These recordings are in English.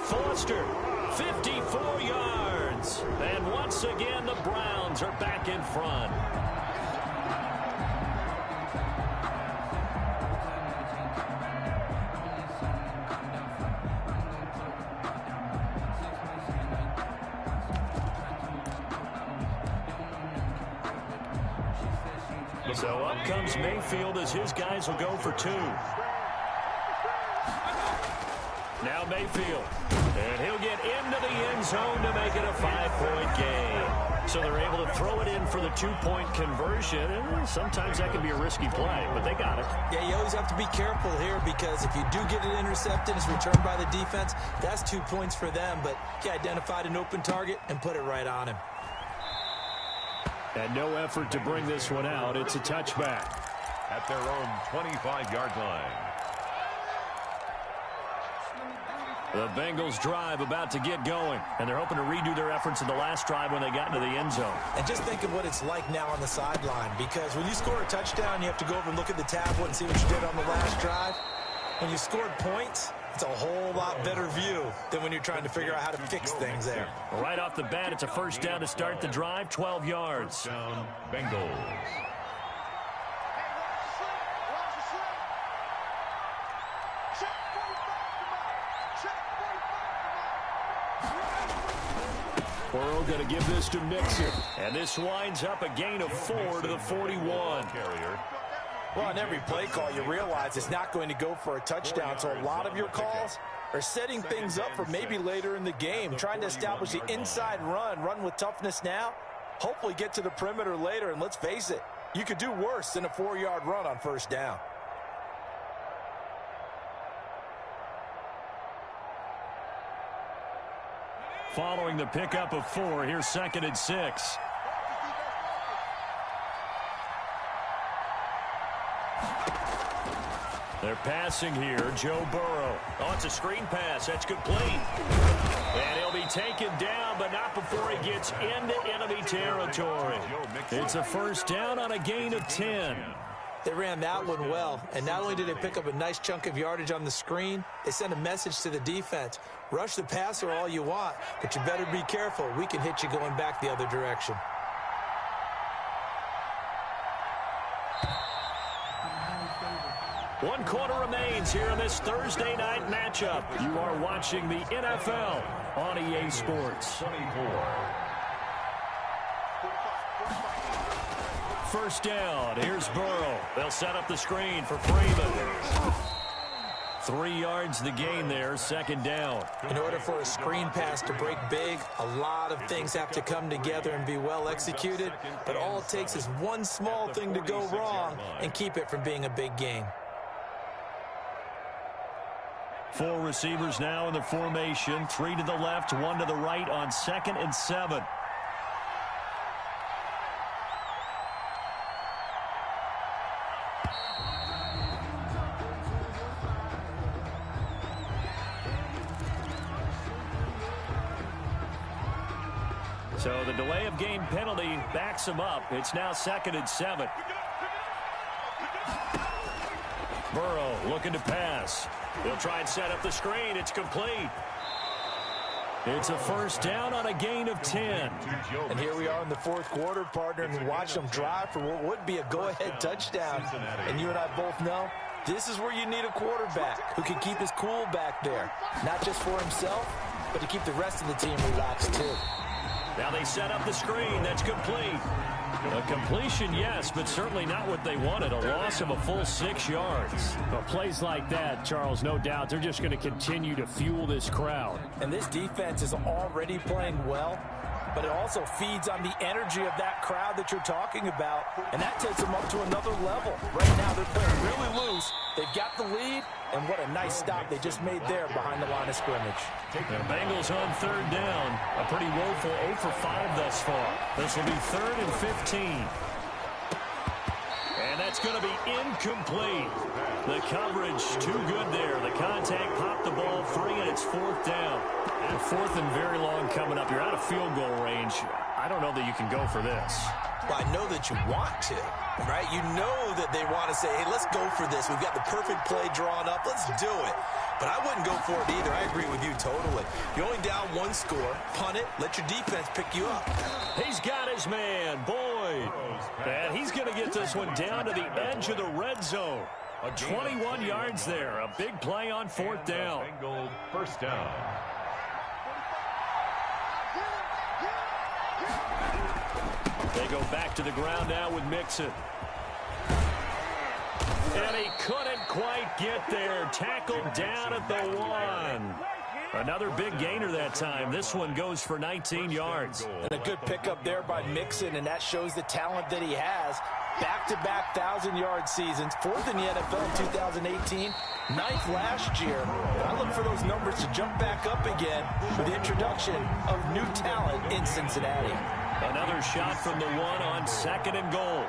Foster, 54 yards. And once again, the Browns are back in front. So up comes Mayfield as his guys will go for two. Now Mayfield. And he'll get into the end zone to make it a 5-point game. So they're able to throw it in for the 2-point conversion. And sometimes that can be a risky play, but they got it. Yeah, you always have to be careful here because if you do get it intercepted, it's returned by the defense. That's 2 points for them, but he identified an open target and put it right on him. And no effort to bring this one out. It's a touchback. At their own 25-yard line. The Bengals drive about to get going, and they're hoping to redo their efforts in the last drive when they got into the end zone. And just think of what it's like now on the sideline, because when you score a touchdown, you have to go over and look at the tablet and see what you did on the last drive. When you scored points, it's a whole lot better view than when you're trying to figure out how to fix things there. Right off the bat, it's a first down to start the drive, 12 yards. First down, Bengals. Burrow going to give this to Mixon. And this winds up a gain of 4 to the 41. Well, on every play call, you realize it's not going to go for a touchdown. So a lot of your calls are setting things up for maybe later in the game, trying to establish the inside run with toughness now, hopefully get to the perimeter later. And let's face it, you could do worse than a 4-yard run on first down. Following the pickup of 4, here's 2nd and 6. They're passing here, Joe Burrow. Oh, it's a screen pass. That's complete. And he'll be taken down, but not before he gets into enemy territory. It's a first down on a gain of 10. They ran that one well, and not only did they pick up a nice chunk of yardage on the screen, they sent a message to the defense. Rush the passer all you want, but you better be careful. We can hit you going back the other direction. One quarter remains here in this Thursday night matchup. You are watching the NFL on EA Sports. 24. First down, here's Burrow. They'll set up the screen for Freeman. 3 yards the gain there, 2nd down. In order for a screen pass to break big, a lot of things have to come together and be well executed, but all it takes is one small thing to go wrong and keep it from being a big gain. 4 receivers now in the formation, 3 to the left, 1 to the right on 2nd and 7. So the delay of game penalty backs him up. It's now 2nd and 7. Burrow looking to pass. He'll try and set up the screen. It's complete. It's a first down on a gain of 10. And here we are in the 4th quarter, partner, and watch them drive for what would be a go-ahead touchdown. And you and I both know this is where you need a quarterback who can keep his cool back there. Not just for himself, but to keep the rest of the team relaxed too. Now they set up the screen. That's complete. A completion, yes, but certainly not what they wanted. A loss of a full 6 yards. Well, plays like that, Charles, no doubt, they're just going to continue to fuel this crowd. And this defense is already playing well, but it also feeds on the energy of that crowd that you're talking about, and that takes them up to another level. Right now, they're playing really loose. They've got the lead, and what a nice stop they just made there behind the line of scrimmage. The Bengals on 3rd down. A pretty woeful 0 for 5 thus far. This will be 3rd and 15. And that's going to be incomplete. The coverage too good there. The contact popped the ball free, and it's 4th down. And 4th and very long coming up. You're out of field goal range. I don't know that you can go for this. Well, I know that you want to, Right? You know that they want to say, hey, let's go for this. We've got the perfect play drawn up. Let's do it. But I wouldn't go for it either. I agree with you totally. You're only down one score. Punt it. Let your defense pick you up. He's got his man, Boyd. And he's going to get this one down to the edge of the red zone. 21 yards there. A big play on fourth down. Bengals first down. They go back to the ground now with Mixon. And he couldn't quite get there. Tackled down at the 1. Another big gainer that time. This one goes for 19 yards. And a good pickup there by Mixon, and that shows the talent that he has. Back-to-back 1,000-yard seasons. 4th in the NFL in 2018. 9th last year. I look for those numbers to jump back up again with the introduction of new talent in Cincinnati. Another shot from the 1 on 2nd and goal.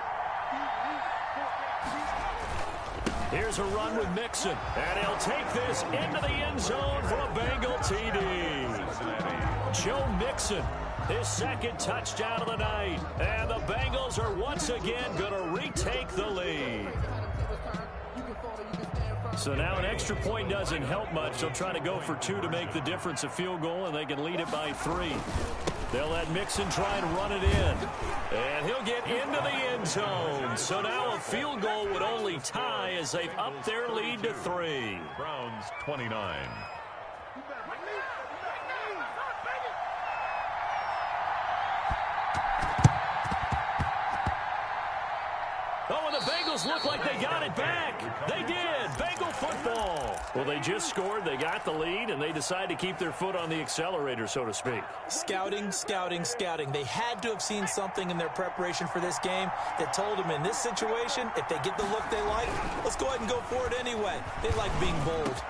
Here's a run with Mixon, and he'll take this into the end zone for a Bengal TD. Joe Mixon, his second touchdown of the night, and the Bengals are once again going to retake the lead. So now an extra point doesn't help much. They'll try to go for 2 to make the difference a field goal, and they can lead it by 3. They'll let Mixon try and run it in. And he'll get into the end zone. So now a field goal would only tie as they've upped their lead to 3. Browns 29. Oh, and the Bengals look like they got it back. They did. Bengal football. Well, they just scored. They got the lead, and they decide to keep their foot on the accelerator, so to speak. Scouting, scouting, scouting. They had to have seen something in their preparation for this game that told them in this situation, if they get the look they like, let's go ahead and go for it anyway. They like being bold.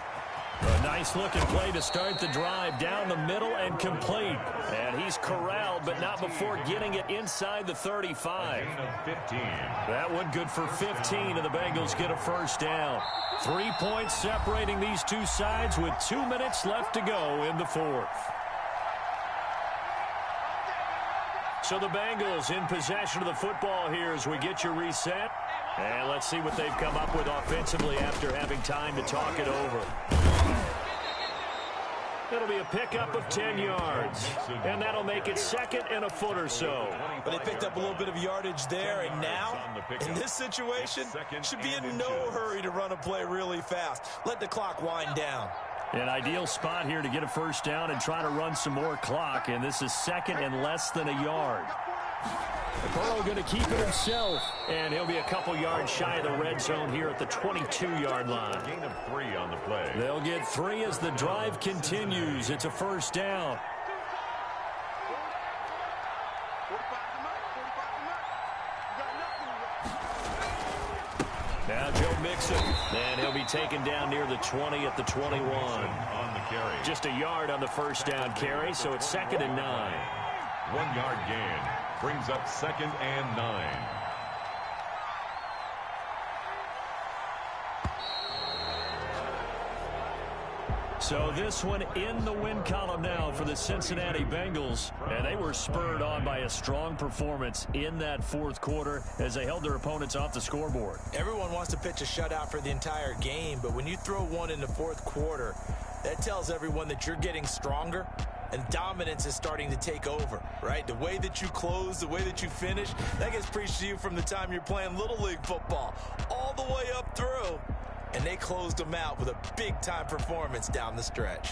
A nice-looking play to start the drive down the middle and complete. And he's corralled, but not before getting it inside the 35. Of 15. That one good for 15, and the Bengals get a first down. 3 points separating these two sides with 2 minutes left to go in the 4th. So the Bengals in possession of the football here as we get you reset. And let's see what they've come up with offensively after having time to talk it over. It'll be a pickup of 10 yards, and that'll make it 2nd and a foot or so. But they picked up a little bit of yardage there, and now, in this situation, should be in no hurry to run a play really fast. Let the clock wind down. An ideal spot here to get a first down and try to run some more clock, and this is 2nd and less than a yard. Burrow going to keep it himself, and he'll be a couple yards shy of the red zone here at the 22-yard line. Gain of 3 on the play. They'll get 3 as the drive continues. It's a first down. Now Joe Mixon, and he'll be taken down near the 20 at the 21. On the carry. Just a yard on the first down carry, so it's 2nd and 9. 1 yard gain. Brings up 2nd and 9. So this one in the win column now for the Cincinnati Bengals. And they were spurred on by a strong performance in that 4th quarter as they held their opponents off the scoreboard. Everyone wants to pitch a shutout for the entire game, but when you throw one in the 4th quarter, that tells everyone that you're getting stronger and dominance is starting to take over, right? The way that you close, the way that you finish, that gets preached to you from the time you're playing Little League football all the way up through. And they closed them out with a big-time performance down the stretch.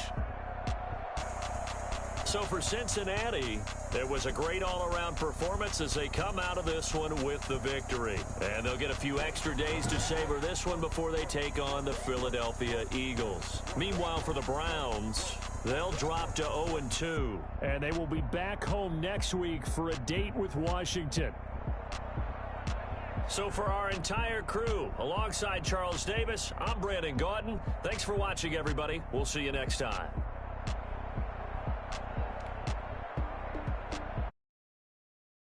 So for Cincinnati, it was a great all-around performance as they come out of this one with the victory. And they'll get a few extra days to savor this one before they take on the Philadelphia Eagles. Meanwhile, for the Browns, they'll drop to 0-2. And they will be back home next week for a date with Washington. So for our entire crew, alongside Charles Davis, I'm Brandon Gaudin. Thanks for watching, everybody. We'll see you next time.